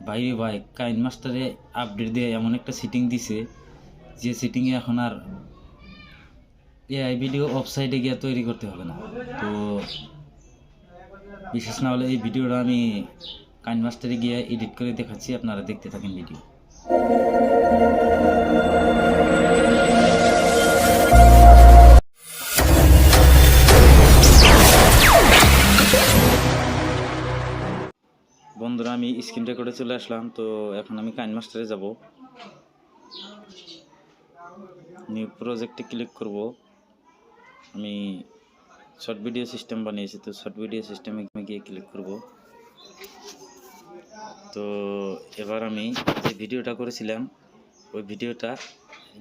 ভাই রে ভাই, কাইন মাস্টারে আপডেট দিয়ে এমন একটা সেটিং দিছে যে সেটিংয়ে এখন আর এআই ভিডিও অফসাইডে গিয়ে তৈরি করতে হবে না। তো বিশেষ না হলে এই ভিডিওটা আমি কাইন মাস্টারে গিয়ে এডিট করে দেখাচ্ছি, আপনারা দেখতে থাকেন ভিডিও। বন্ধুরা, আমি স্ক্রিন রেকর্ডে চলে আসলাম। তো এখন আমি কাইন মাস্টারে যাব, নিউ প্রজেক্টে ক্লিক করব। আমি শর্ট ভিডিও সিস্টেম বানিয়েছি, তো শর্ট ভিডিও সিস্টেমে গিয়ে ক্লিক করব। তো এবার আমি যে ভিডিওটা করেছিলাম ওই ভিডিওটা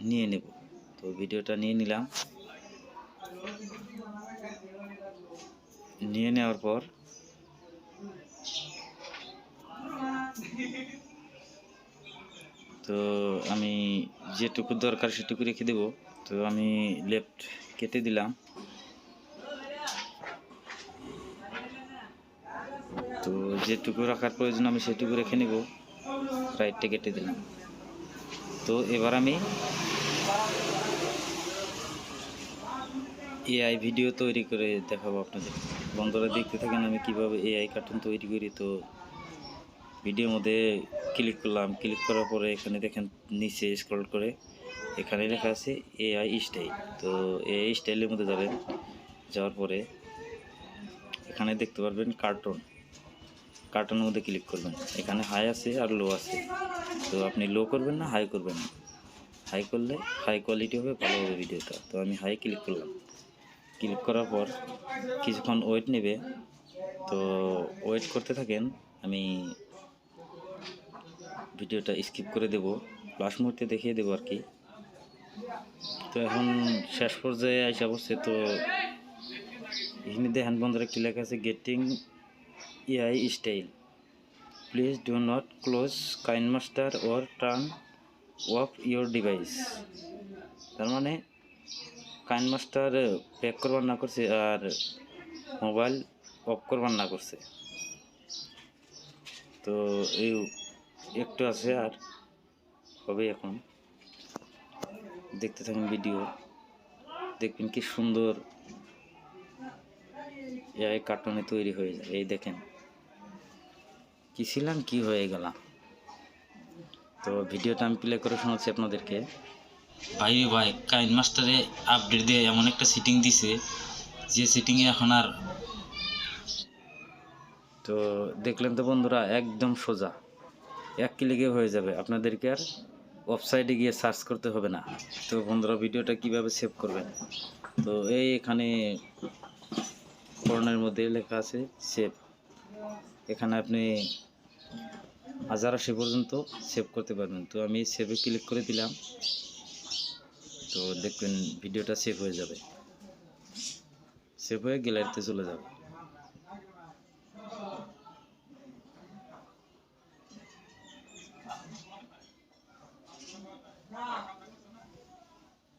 নিয়ে নেব। তো ভিডিওটা নিয়ে নিলাম। নিয়ে নেওয়ার পর তো আমি যেটুকু দরকার সেটুকু রেখে দেব। তো আমি লেফট কেটে দিলাম। তো যেটুকু রাখার প্রয়োজন আমি সেটুকু রেখে নেব, রাইটটা কেটে দিলাম। তো এবার আমি এআই ভিডিও তৈরি করে দেখাবো আপনাদের। বন্ধুরা দেখতে থাকেন আমি কিভাবে এআই কার্টুন তৈরি করি। তো ভিডিওর মধ্যে ক্লিক করলাম। ক্লিক করার পরে এখানে দেখেন নিচে স্ক্রল করে এখানে লেখা আছে এআই স্টাইল। তো এআই স্টাইলের মধ্যে যাবেন। যাওয়ার পরে এখানে দেখতে পারবেন কার্টুনের মধ্যে ক্লিক করবেন। এখানে হাই আছে আর লো আছে। তো আপনি লো করবেন না হাই করবেন না। হাই করলে হাই কোয়ালিটি হবে, ভালো হবে ভিডিওটা। তো আমি হাই ক্লিক করলাম। ক্লিক করার পর কিছুক্ষণ ওয়েট নেবে। তো ওয়েট করতে থাকেন। আমি ভিডিওটা স্কিপ করে দেব, লাস্ট মুহূর্তে দেখিয়ে দেবো আর কি। তো এখন শেষ পর্যায়ে আইসা বসছে। তো এখানে দেখেন বন্ধুরা একটি লেখা আছে getting AI style, please do not close KineMaster or turn off your device. তার মানে কাইন মাস্টার প্যাক করবার না করছে আর মোবাইল অফ করবার না করছে। তো এই একটু আছে আর হবে। এখন দেখতে থাকুন ভিডিও, দেখবেন কি সুন্দর এআই কার্টুনে তৈরি হয়ে যায়। এই দেখেন কি ছিলাম কি হয়ে গেলাম। তো ভিডিওটা আমি প্লে করে শোনাচ্ছি আপনাদেরকে। ভাই রে ভাই, কাইন মাস্টারে আপডেট দিয়ে এমন একটা সেটিং দিছে যে সেটিংয়ে এখন আর, তো দেখলেন তো বন্ধুরা, একদম সোজা এক ক্লিকে হয়ে যাবে। আপনাদেরকে আর ওয়েবসাইটে গিয়ে সার্চ করতে হবে না। তো বন্ধুরা, ভিডিওটা কিভাবে সেভ করবেন, তো এই এখানে কর্নারের মধ্যে লেখা আছে সেভ। এখানে আপনি 1080 পর্যন্ত সেভ করতে পারবেন। তো আমি সেভে ক্লিক করে দিলাম। তো দেখবেন ভিডিওটা সেভ হয়ে যাবে। সেভ হয়ে গ্যালারিতে চলে যাবে।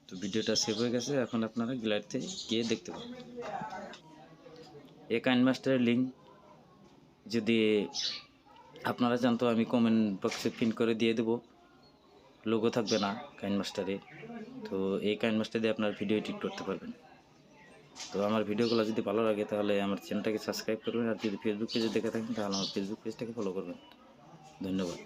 তো ভিডিওটা সেভ হয়ে গেছে। এখন আপনারা গ্যালারিতে গিয়ে দেখতে পাবেন। এই কাইন মাস্টারের লিঙ্ক যদি আপনারা চান তো আমি কমেন্ট বক্সে পিন করে দিয়ে দেবো। লোগো থাকবে না কাইন মাস্টারে। তো এই কাইন মাস্টার দিয়ে আপনার ভিডিও এডিট করতে পারবেন। তো আমার ভিডিওগুলো যদি ভালো লাগে তাহলে আমার চ্যানেলটাকে সাবস্ক্রাইব করবেন। আর যদি ফেসবুক পেজে দেখে থাকেন তাহলে আমার ফেসবুক পেজটাকে ফলো করবেন। ধন্যবাদ।